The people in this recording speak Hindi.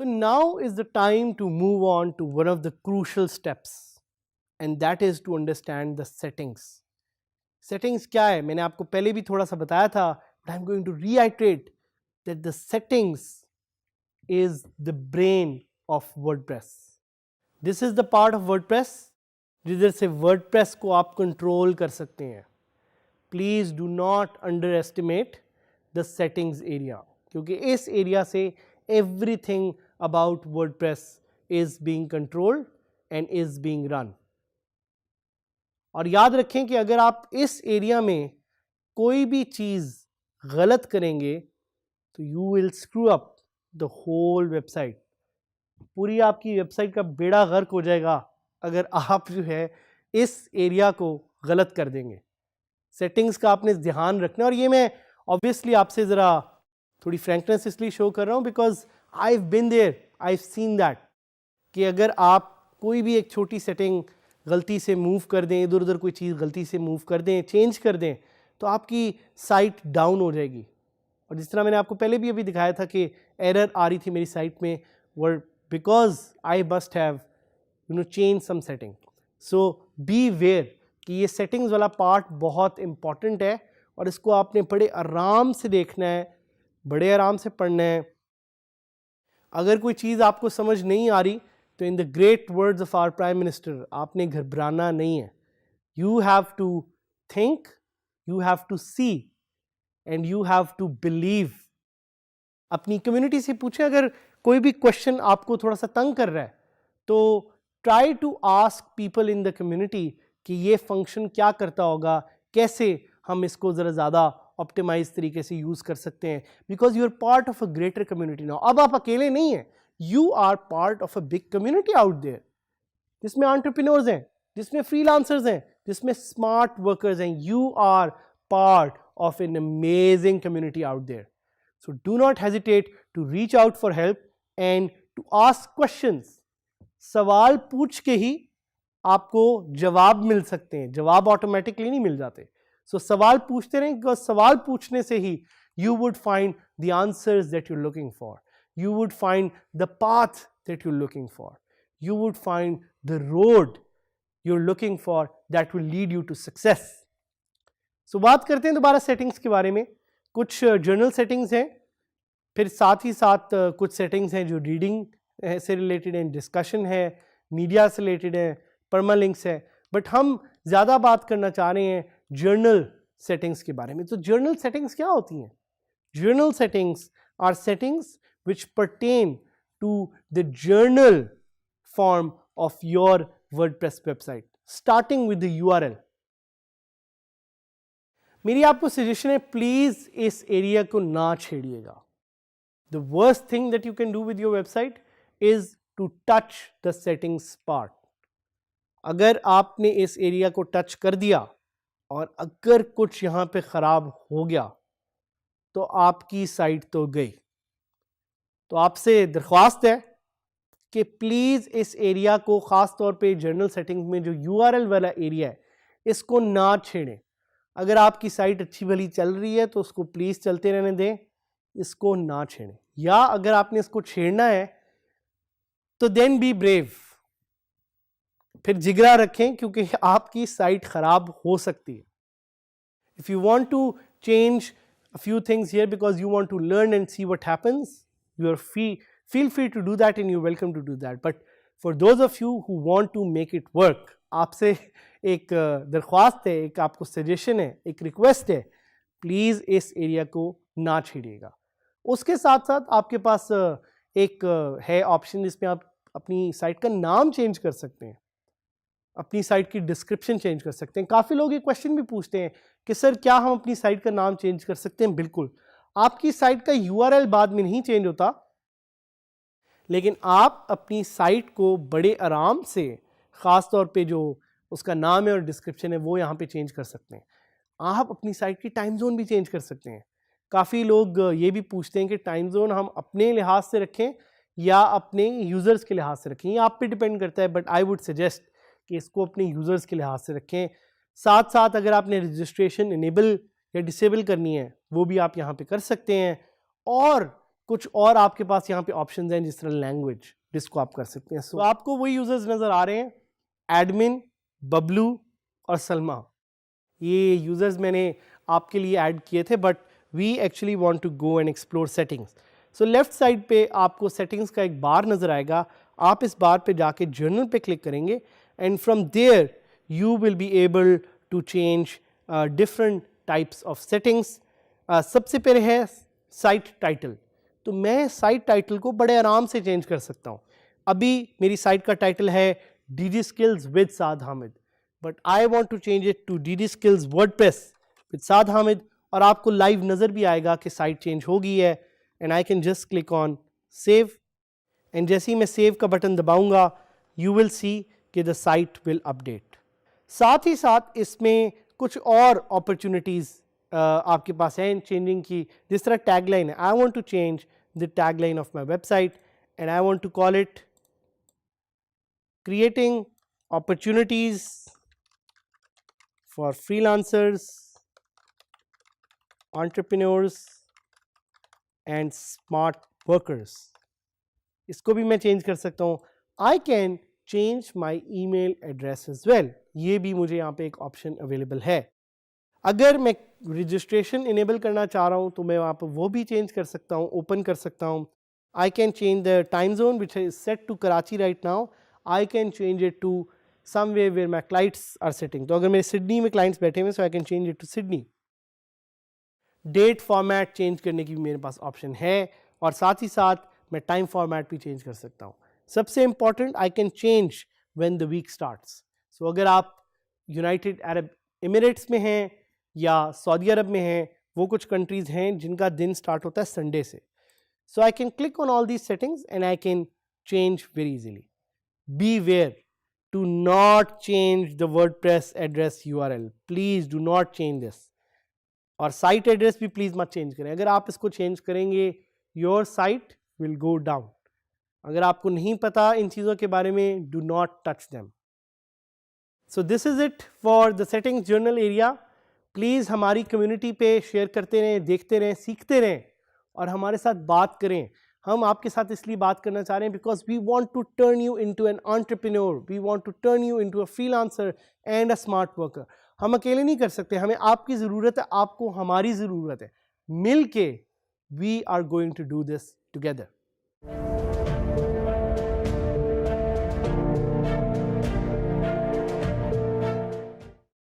So now is the time to move on to one of the crucial steps, and that is to understand the settings. Settings क्या है? मैंने आपको पहले भी थोड़ा सा बताया था, but I'm going to reiterate that the settings is the brain of WordPress. This is the part of WordPress जिधर से WordPress को आप कंट्रोल कर सकते हैं. Please do not underestimate the settings area, क्योंकि इस एरिया से everything about WordPress is being controlled and is being run. और याद रखें कि अगर आप इस एरिया में कोई भी चीज़ गलत करेंगे तो you will screw up the whole website. पूरी आपकी वेबसाइट का बेड़ा गर्क हो जाएगा अगर आप जो है इस एरिया को गलत कर देंगे. सेटिंग्स का आपने ध्यान रखना. और ये मैं ऑब्वियसली आपसे ज़रा थोड़ी फ्रैंकनेस इसलिए शो कर रहा हूँ because I have been there, I have seen that कि अगर आप कोई भी एक छोटी सेटिंग गलती से मूव कर दें, इधर उधर कोई चीज़ गलती से मूव कर दें, चेंज कर दें, तो आपकी साइट डाउन हो जाएगी. और जिस तरह मैंने आपको पहले भी अभी दिखाया था कि एरर आ रही थी मेरी साइट में, वर because I must have change some setting. So be aware कि ये सेटिंग्स वाला पार्ट बहुत इंपॉर्टेंट है और इसको आपने बड़े आराम से देखना है, बड़े आराम से पढ़ना है. अगर कोई चीज़ आपको समझ नहीं आ रही तो in the great words of our prime minister आपने घबराना नहीं है. You have to think, you have to see and you have to believe. अपनी कम्युनिटी से पूछें, अगर कोई भी क्वेश्चन आपको थोड़ा सा तंग कर रहा है तो try to ask people in the community कि ये फंक्शन क्या करता होगा, कैसे हम इसको ज़रा ज़्यादा ऑप्टिमाइज तरीके से यूज़ कर सकते हैं. Because you are part of a greater community now. अब आप अकेले नहीं हैं, you are part of a big community out there, जिसमें एंटरप्रेन्योर्स हैं, जिसमें फ्रीलांसर्स हैं, जिसमें स्मार्ट वर्कर्स हैं. You are part of an amazing community out there. So do not hesitate to reach out for help and to ask questions. सवाल पूछ के ही आपको जवाब मिल सकते हैं, जवाब ऑटोमेटिकली नहीं मिल जाते. सो सवाल पूछते रहें, बिकॉज सवाल पूछने से ही you would find the answers that you looking for, you would find the path that you looking for, you would find the road you are looking for that will lead you to success. So बात करते हैं दोबारा सेटिंग्स के बारे में. कुछ जर्नल सेटिंग्स हैं, फिर साथ ही साथ कुछ सेटिंग्स हैं जो रीडिंग से रिलेटेड हैं, डिस्कशन है, मीडिया से रिलेटेड है, परमालिंक्स है. बट हम ज़्यादा बात करना चाह रहे हैं जर्नल सेटिंग्स के बारे में. तो जर्नल सेटिंग्स क्या होती हैं? General settings are settings which pertain to the general form of your WordPress website, starting with the URL. मेरी आपको सजेशन है, प्लीज इस एरिया को ना छेड़िएगा. The worst thing that you can do with your website is to touch the settings part. अगर आपने इस एरिया को टच कर दिया और अगर कुछ यहाँ पे ख़राब हो गया तो आपकी साइट तो गई. तो आपसे दरख्वास्त है कि प्लीज़ इस एरिया को, ख़ास तौर पे जर्नल सेटिंग्स में जो URL वाला एरिया है, इसको ना छेड़ें. अगर आपकी साइट अच्छी भली चल रही है तो उसको प्लीज़ चलते रहने दें, इसको ना छेड़ें. या अगर आपने इसको छेड़ना है तो देन बी ब्रेव, फिर जिगरा रखें, क्योंकि आपकी साइट खराब हो सकती है. If you want to change a few things here because you want to learn and see what happens, you are feel free to do that and you're welcome to do that. But for those of you who want to make it work, आपसे एक दरख्वास्त है, एक आपको सजेशन है, एक रिक्वेस्ट है, प्लीज़ इस एरिया को ना छेड़िएगा. उसके साथ साथ आपके पास एक है ऑप्शन जिसमें आप अपनी साइट का नाम चेंज कर सकते हैं, अपनी साइट की डिस्क्रिप्शन चेंज कर सकते हैं. काफ़ी लोग ये क्वेश्चन भी पूछते हैं कि सर क्या हम अपनी साइट का नाम चेंज कर सकते हैं? बिल्कुल. आपकी साइट का URL बाद में नहीं चेंज होता, लेकिन आप अपनी साइट को बड़े आराम से, ख़ास तौर पे जो उसका नाम है और डिस्क्रिप्शन है, वो यहाँ पे चेंज कर सकते हैं. आप अपनी साइट की टाइम जोन भी चेंज कर सकते हैं। काफ़ी लोग ये भी पूछते हैं कि टाइम जोन हम अपने लिहाज से रखें या अपने यूज़र्स के लिहाज से रखें, ये आप पे डिपेंड करता है, बट आई वुड सजेस्ट कि इसको अपने यूज़र्स के लिहाज से रखें। साथ साथ अगर आपने रजिस्ट्रेशन इनेबल या डिसेबल करनी है वो भी आप यहाँ पे कर सकते हैं, और कुछ और आपके पास यहाँ पे ऑप्शंस हैं जिस तरह लैंग्वेज, जिसको आप कर सकते हैं। तो आपको वही यूज़र्स नज़र आ रहे हैं, एडमिन, बबलू और सलमा। ये यूज़र्स मैंने आपके लिए ऐड किए थे, but we actually want to go and explore settings. So left side पे आपको सेटिंग्स का एक बार नज़र आएगा, आप इस बार पे जाके जर्नल पे क्लिक करेंगे and from there you will be able to change different types of settings. सबसे पहले है साइट टाइटल, तो मैं साइट टाइटल को बड़े आराम से चेंज कर सकता हूँ। अभी मेरी साइट का टाइटल है DD Skills with Saad Hamid, but I want to change it to DD Skills WordPress with Saad Hamid, और आपको लाइव नज़र भी आएगा कि साइट चेंज हो गई है, and I can just click on save, and जैसे ही मैं सेव का बटन दबाऊंगा यू विल सी कि द साइट विल अपडेट। साथ ही साथ इसमें कुछ और अपॉर्चुनिटीज़ आपके पास हैं चेंजिंग की, जिस तरह टैगलाइन है, I want to change the tagline of my website and I want to call it creating opportunities for freelancers, entrepreneurs and smart workers. इसको भी मैं चेंज कर सकता हूँ। I can change my email address as well, ये भी मुझे यहाँ पे एक ऑप्शन अवेलेबल है। अगर मैं रजिस्ट्रेशन इनेबल करना चाह रहा हूँ तो मैं वहाँ पर वो भी चेंज कर सकता हूँ, ओपन कर सकता हूँ। I can change the time zone which is set to Karachi right now, I can change it to somewhere where my clients are sitting. तो अगर मेरे सिडनी में क्लाइंट्स बैठे हुए, so I can change it to Sydney. Date format change करने की भी मेरे पास ऑप्शन है, और साथ ही साथ मैं टाइम फॉर्मेट भी चेंज कर सकता हूँ। सबसे important, I can change when the week starts. So अगर आप यूनाइटेड अरब एमिरेट्स में हैं या सऊदी अरब में हैं, वो कुछ कंट्रीज़ हैं जिनका दिन स्टार्ट होता है संडे से, so I can click on all these settings and I can change very easily. Be aware to not change the WordPress address URL, please do not change this, और साइट एड्रेस भी प्लीज़ मत चेंज करें। अगर आप इसको चेंज करेंगे your site will go down. अगर आपको नहीं पता इन चीज़ों के बारे में, do not touch them. So this is it for the settings journal area. Please हमारी कम्युनिटी पे शेयर करते रहें, देखते रहें, सीखते रहें, और हमारे साथ बात करें। हम आपके साथ इसलिए बात करना चाह रहे हैं because we want to turn you into an entrepreneur, we want to turn you into a freelancer and a smart worker. हम अकेले नहीं कर सकते, हमें आपकी ज़रूरत है, आपको हमारी ज़रूरत है। मिल के we are going to do this together.